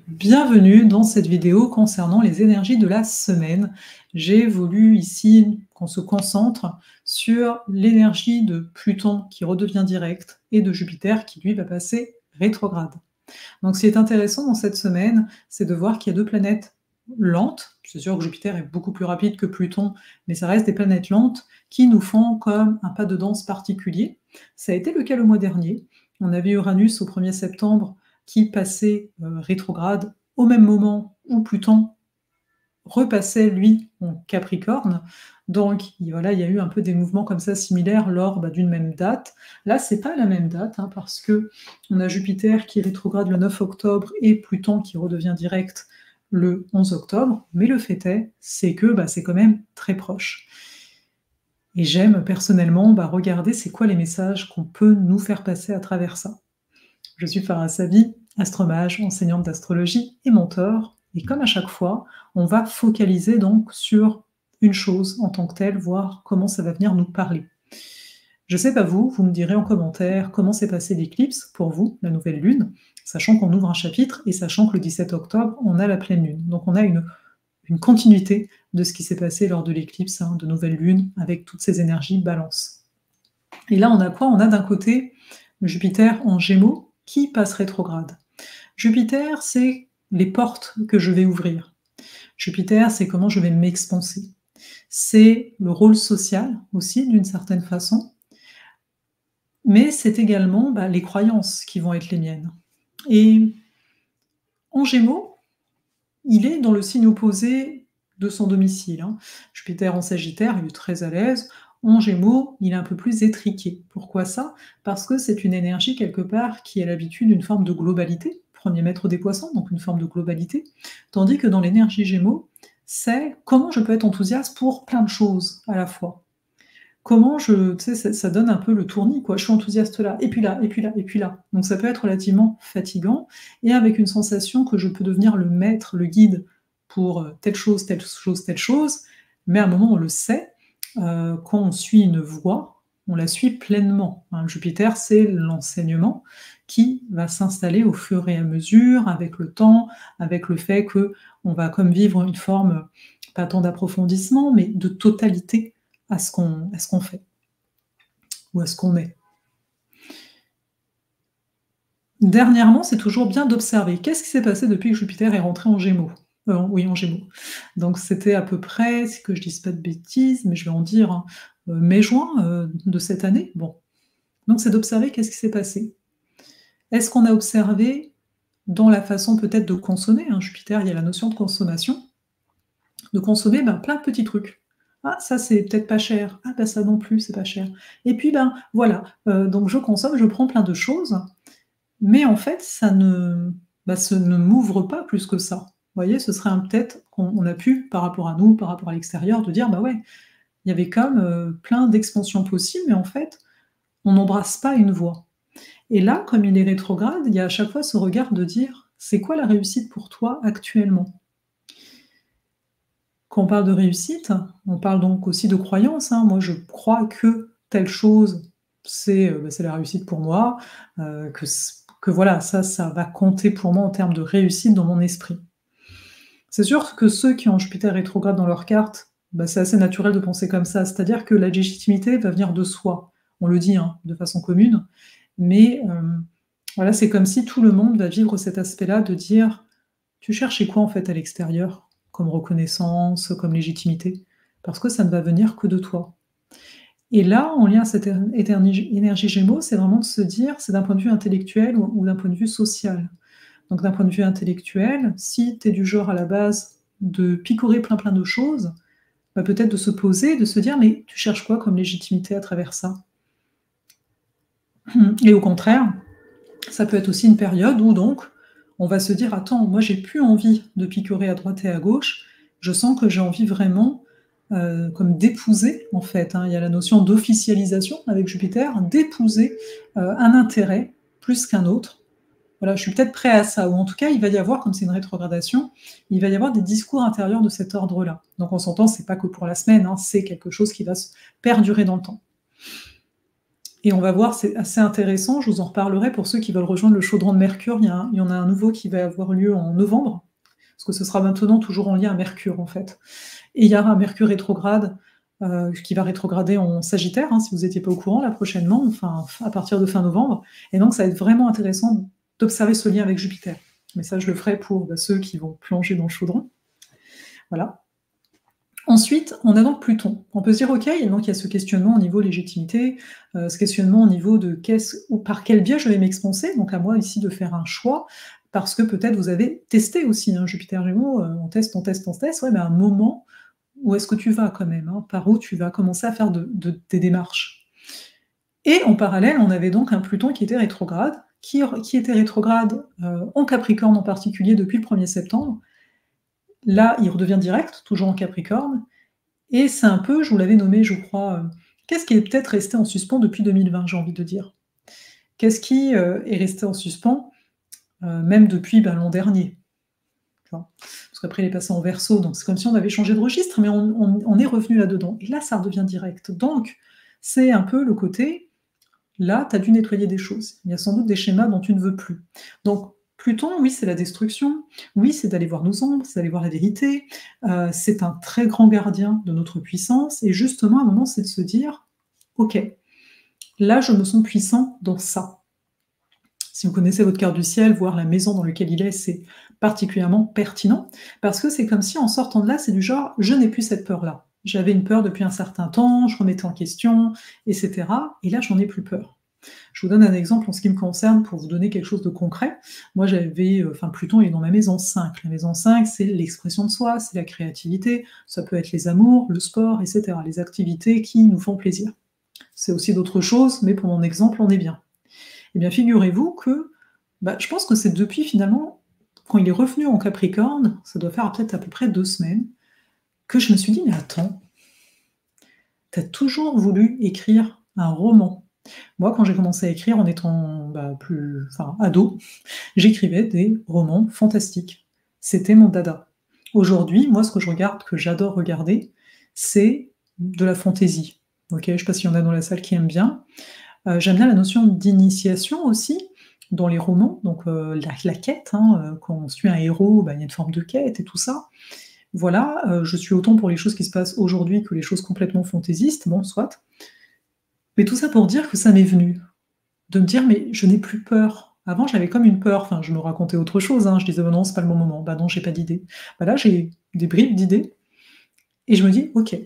Bienvenue dans cette vidéo concernant les énergies de la semaine. J'ai voulu ici qu'on se concentre sur l'énergie de Pluton qui redevient direct et de Jupiter qui lui va passer rétrograde. Donc ce qui est intéressant dans cette semaine, c'est de voir qu'il y a deux planètes lentes. C'est sûr que Jupiter est beaucoup plus rapide que Pluton, mais ça reste des planètes lentes qui nous font comme un pas de danse particulier. Ça a été le cas le mois dernier. On avait Uranus au 1er septembre qui passait rétrograde au même moment où Pluton repassait, lui, en Capricorne. Donc, voilà, il y a eu un peu des mouvements comme ça similaires lors d'une même date. Là, c'est pas la même date, parce que on a Jupiter qui rétrograde le 9 octobre et Pluton qui redevient direct le 11 octobre. Mais le fait est, c'est que c'est quand même très proche. Et j'aime personnellement regarder c'est quoi les messages qu'on peut nous faire passer à travers ça. Je suis Farah Savi, astromage, enseignante d'astrologie et mentor. Et comme à chaque fois, on va focaliser donc sur une chose en tant que telle, voir comment ça va venir nous parler. Je ne sais pas vous me direz en commentaire comment s'est passé l'éclipse pour vous, la nouvelle lune, sachant qu'on ouvre un chapitre et sachant que le 17 octobre, on a la pleine lune. Donc on a une continuité de ce qui s'est passé lors de l'éclipse de nouvelle lune avec toutes ces énergies balance. Et là, on a quoi? On a d'un côté Jupiter en Gémeaux qui passe rétrograde. Jupiter, c'est les portes que je vais ouvrir. Jupiter, c'est comment je vais m'expanser. C'est le rôle social aussi, d'une certaine façon. Mais c'est également les croyances qui vont être les miennes. Et en Gémeaux, il est dans le signe opposé de son domicile. Jupiter en Sagittaire, il est très à l'aise. En Gémeaux, il est un peu plus étriqué. Pourquoi ça? Parce que c'est une énergie, quelque part, qui a l'habitude d'une forme de globalité, premier maître des poissons, donc une forme de globalité, tandis que dans l'énergie Gémeaux, c'est comment je peux être enthousiaste pour plein de choses à la fois. Comment ça donne un peu le tournis, quoi. Je suis enthousiaste là, et puis là, et puis là, et puis là. Donc ça peut être relativement fatigant, et avec une sensation que je peux devenir le maître, le guide pour telle chose, telle chose, telle chose, mais à un moment on le sait, quand on suit une voie, on la suit pleinement. Jupiter, c'est l'enseignement qui va s'installer au fur et à mesure, avec le temps, avec le fait qu'on va comme vivre une forme, pas tant d'approfondissement, mais de totalité à ce qu'on fait, ou à ce qu'on est. Dernièrement, c'est toujours bien d'observer. Qu'est-ce qui s'est passé depuis que Jupiter est rentré en Gémeaux? Oui, en Gémeaux. Donc c'était à peu près, si que je dise pas de bêtises, mais je vais en dire, mai-juin de cette année. Bon. Donc c'est d'observer qu'est-ce qui s'est passé. Est-ce qu'on a observé dans la façon peut-être de consommer, Jupiter, il y a la notion de consommation, de consommer plein de petits trucs. Ah, ça c'est peut-être pas cher. Ah, ça non plus, c'est pas cher. Et puis voilà, donc je consomme, je prends plein de choses, mais en fait, ça ne m'ouvre pas plus que ça. Vous voyez, ce serait peut-être qu'on a pu, par rapport à nous, par rapport à l'extérieur, de dire, ouais, il y avait comme plein d'expansions possibles, mais en fait, on n'embrasse pas une voie. Et là, comme il est rétrograde, il y a à chaque fois ce regard de dire, c'est quoi la réussite pour toi actuellement? Quand on parle de réussite, on parle donc aussi de croyance. Moi, je crois que telle chose, c'est la réussite pour moi, que voilà, ça va compter pour moi en termes de réussite dans mon esprit. C'est sûr que ceux qui ont Jupiter rétrograde dans leur carte, c'est assez naturel de penser comme ça, c'est-à-dire que la légitimité va venir de soi. On le dit de façon commune, mais voilà, c'est comme si tout le monde va vivre cet aspect-là de dire « tu cherchais quoi en fait à l'extérieur comme reconnaissance, comme légitimité ?» Parce que ça ne va venir que de toi. Et là, en lien à cette énergie Gémeaux, c'est vraiment de se dire, c'est d'un point de vue intellectuel ou d'un point de vue social. Donc d'un point de vue intellectuel, si tu es du genre à la base de picorer plein de choses, peut-être de se poser, de se dire, mais tu cherches quoi comme légitimité à travers ça? Et au contraire, ça peut être aussi une période où donc on va se dire, attends, moi j'ai plus envie de picorer à droite et à gauche, je sens que j'ai envie vraiment comme d'épouser, en fait, il y a la notion d'officialisation avec Jupiter, d'épouser un intérêt plus qu'un autre. Voilà, je suis peut-être prêt à ça, ou en tout cas, il va y avoir, comme c'est une rétrogradation, il va y avoir des discours intérieurs de cet ordre-là. Donc on s'entend, c'est pas que pour la semaine, c'est quelque chose qui va se perdurer dans le temps. Et on va voir, c'est assez intéressant, je vous en reparlerai pour ceux qui veulent rejoindre le chaudron de Mercure. Il y en a un nouveau qui va avoir lieu en novembre, parce que ce sera maintenant toujours en lien à Mercure, en fait. Et il y aura un Mercure rétrograde qui va rétrograder en Sagittaire, hein, si vous n'étiez pas au courant, là prochainement, enfin à partir de fin novembre. Et donc, ça va être vraiment intéressant d'observer ce lien avec Jupiter. Mais ça, je le ferai pour ceux qui vont plonger dans le chaudron. Voilà. Ensuite, on a donc Pluton. On peut se dire, ok, et donc il y a ce questionnement au niveau légitimité, ce questionnement au niveau de par quel biais je vais m'expanser, donc à moi ici de faire un choix, parce que peut-être vous avez testé aussi, hein, Jupiter Gémeaux, on teste, ouais, mais à un moment, où est-ce que tu vas quand même, hein, par où tu vas commencer à faire des démarches. Et en parallèle, on avait donc un Pluton qui était rétrograde, qui était rétrograde en Capricorne en particulier depuis le 1er septembre. Là, il redevient direct, toujours en Capricorne, et c'est un peu, je vous l'avais nommé, je crois, qu'est-ce qui est peut-être resté en suspens depuis 2020, j'ai envie de dire. Qu'est-ce qui est resté en suspens, même depuis l'an dernier. Parce qu'après, il est passé en Verseau, donc c'est comme si on avait changé de registre, mais on est revenu là-dedans. Et là, ça redevient direct. Donc, c'est un peu le côté, là, tu as dû nettoyer des choses. Il y a sans doute des schémas dont tu ne veux plus. Donc, Pluton, oui, c'est la destruction, oui, c'est d'aller voir nos ombres, c'est d'aller voir la vérité, c'est un très grand gardien de notre puissance, et justement, à un moment, c'est de se dire, ok, là, je me sens puissant dans ça. Si vous connaissez votre cœur du ciel, voir la maison dans laquelle il est, c'est particulièrement pertinent, parce que c'est comme si, en sortant de là, c'est du genre, je n'ai plus cette peur-là. J'avais une peur depuis un certain temps, je remettais en question, etc. Et là, j'en ai plus peur. Je vous donne un exemple en ce qui me concerne pour vous donner quelque chose de concret. Moi, Pluton est dans ma maison 5. La maison 5, c'est l'expression de soi, c'est la créativité, ça peut être les amours, le sport, etc. Les activités qui nous font plaisir. C'est aussi d'autres choses, mais pour mon exemple, on est bien. Eh bien, figurez-vous que je pense que c'est depuis finalement, quand il est revenu en Capricorne, ça doit faire peut-être à peu près 2 semaines, que je me suis dit, mais attends, tu as toujours voulu écrire un roman. Moi, quand j'ai commencé à écrire en étant ado, j'écrivais des romans fantastiques. C'était mon dada. Aujourd'hui, moi, ce que je regarde, que j'adore regarder, c'est de la fantaisie. Ok, je ne sais pas s'il y en a dans la salle qui aiment bien. J'aime bien la notion d'initiation aussi dans les romans, donc la quête, hein, quand on suit un héros, il y a une forme de quête et tout ça. Voilà, je suis autant pour les choses qui se passent aujourd'hui que les choses complètement fantaisistes, bon, soit. Mais tout ça pour dire que ça m'est venu, de me dire, mais je n'ai plus peur. Avant, j'avais comme une peur, enfin, je me racontais autre chose, hein, je disais, non, c'est pas le bon moment, non, j'ai pas d'idée. Là, j'ai des bribes d'idées, et je me dis, ok,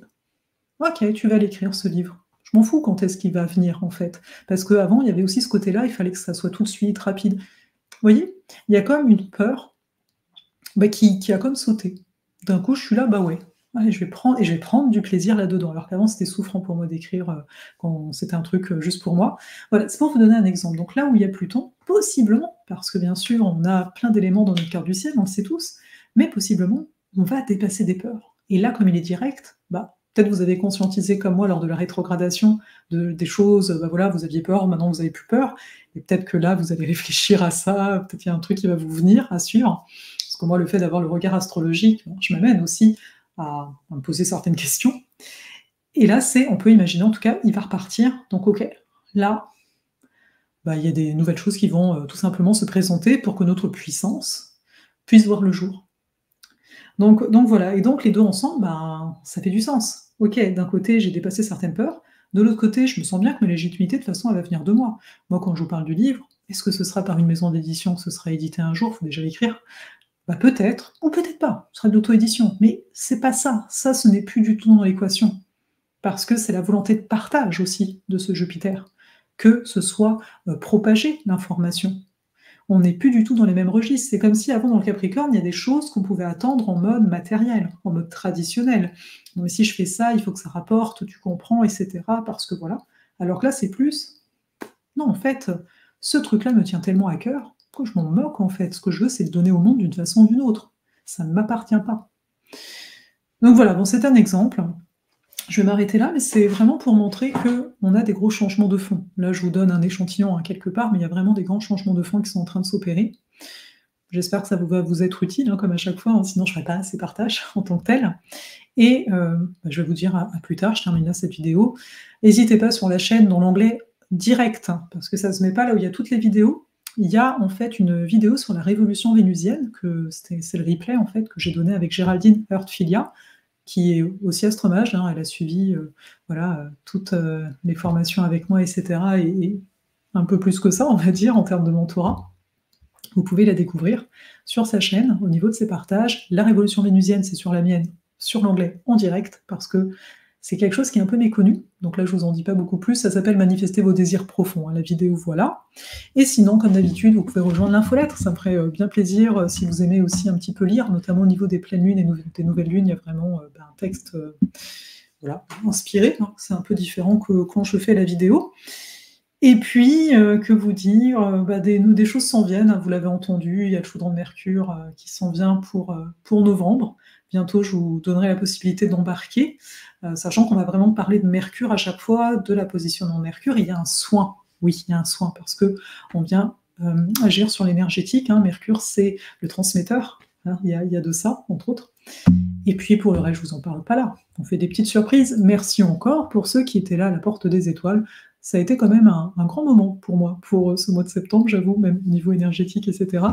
tu vas l'écrire, ce livre. Je m'en fous quand est-ce qu'il va venir, en fait. Parce qu'avant, il y avait aussi ce côté-là, il fallait que ça soit tout de suite, rapide. Vous voyez, il y a comme une peur qui a comme sauté. D'un coup, je suis là, ouais, je vais prendre du plaisir là-dedans. Alors qu'avant, c'était souffrant pour moi d'écrire quand c'était un truc juste pour moi. Voilà, c'est pour vous donner un exemple. Donc là où il y a Pluton, possiblement, parce que bien sûr, on a plein d'éléments dans notre cœur du ciel, on le sait tous, mais possiblement, on va dépasser des peurs. Et là, comme il est direct, peut-être vous avez conscientisé comme moi lors de la rétrogradation des choses, vous aviez peur, maintenant vous n'avez plus peur, et peut-être que là, vous allez réfléchir à ça, peut-être qu'il y a un truc qui va vous venir à suivre, parce que moi, le fait d'avoir le regard astrologique, je m'amène aussi à me poser certaines questions, et là, on peut imaginer, en tout cas, il va repartir, donc ok, là, il y a des nouvelles choses qui vont tout simplement se présenter pour que notre puissance puisse voir le jour. Donc voilà, et donc les deux ensemble, ça fait du sens. Ok, d'un côté, j'ai dépassé certaines peurs, de l'autre côté, je me sens bien que ma légitimité, de toute façon, elle va venir de moi. Moi, quand je vous parle du livre, est-ce que ce sera par une maison d'édition que ce sera édité un jour? Il faut déjà l'écrire. Peut-être, ou peut-être pas, ce sera de l'auto-édition. Mais c'est pas ça. Ça, ce n'est plus du tout dans l'équation. Parce que c'est la volonté de partage aussi de ce Jupiter, que ce soit propagé, l'information. On n'est plus du tout dans les mêmes registres. C'est comme si avant, dans le Capricorne, il y a des choses qu'on pouvait attendre en mode matériel, en mode traditionnel. Non, mais si je fais ça, il faut que ça rapporte, tu comprends, etc. Parce que voilà. Alors que là, c'est plus... Non, en fait, ce truc-là me tient tellement à cœur que je m'en moque, en fait. Ce que je veux, c'est le donner au monde d'une façon ou d'une autre. Ça ne m'appartient pas. Donc voilà, c'est un exemple. Je vais m'arrêter là, mais c'est vraiment pour montrer qu'on a des gros changements de fond. Là, je vous donne un échantillon quelque part, mais il y a vraiment des grands changements de fond qui sont en train de s'opérer. J'espère que ça va vous être utile, comme à chaque fois, sinon je ne ferai pas assez partage en tant que tel. Et je vais vous dire à plus tard, je termine là cette vidéo. N'hésitez pas sur la chaîne, dans l'onglet direct, hein, parce que ça se met pas là où il y a toutes les vidéos. Il y a en fait une vidéo sur la révolution vénusienne, c'est le replay en fait que j'ai donné avec Géraldine Hurtfilia, qui est aussi astromage, hein, elle a suivi voilà, toutes les formations avec moi, etc. Et un peu plus que ça, on va dire, en termes de mentorat. Vous pouvez la découvrir sur sa chaîne, au niveau de ses partages. La révolution vénusienne, c'est sur la mienne, sur l'anglais, en direct, parce que c'est quelque chose qui est un peu méconnu. Donc là, je vous en dis pas beaucoup plus. Ça s'appelle Manifester vos désirs profonds, hein, la vidéo, voilà. Et sinon, comme d'habitude, vous pouvez rejoindre l'infolettre. Ça me ferait bien plaisir si vous aimez aussi un petit peu lire, notamment au niveau des pleines lunes et des nouvelles lunes. Il y a vraiment un texte voilà, inspiré. Hein. C'est un peu différent que quand je fais la vidéo. Et puis, que vous dire, des choses s'en viennent, hein, vous l'avez entendu, il y a le chaudron de Mercure qui s'en vient pour novembre. Bientôt, je vous donnerai la possibilité d'embarquer, sachant qu'on va vraiment parler de Mercure à chaque fois, de la positionnement de Mercure. Il y a un soin, oui, il y a un soin, parce qu'on vient agir sur l'énergétique. Hein. Mercure, c'est le transmetteur, hein, il y a de ça, entre autres. Et puis pour le reste, je ne vous en parle pas là. On fait des petites surprises. Merci encore pour ceux qui étaient là à la porte des étoiles. Ça a été quand même un grand moment pour moi, pour ce mois de septembre, j'avoue, même au niveau énergétique, etc.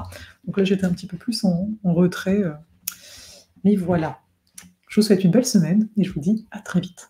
Donc là, j'étais un petit peu plus en retrait. Mais voilà. Je vous souhaite une belle semaine et je vous dis à très vite.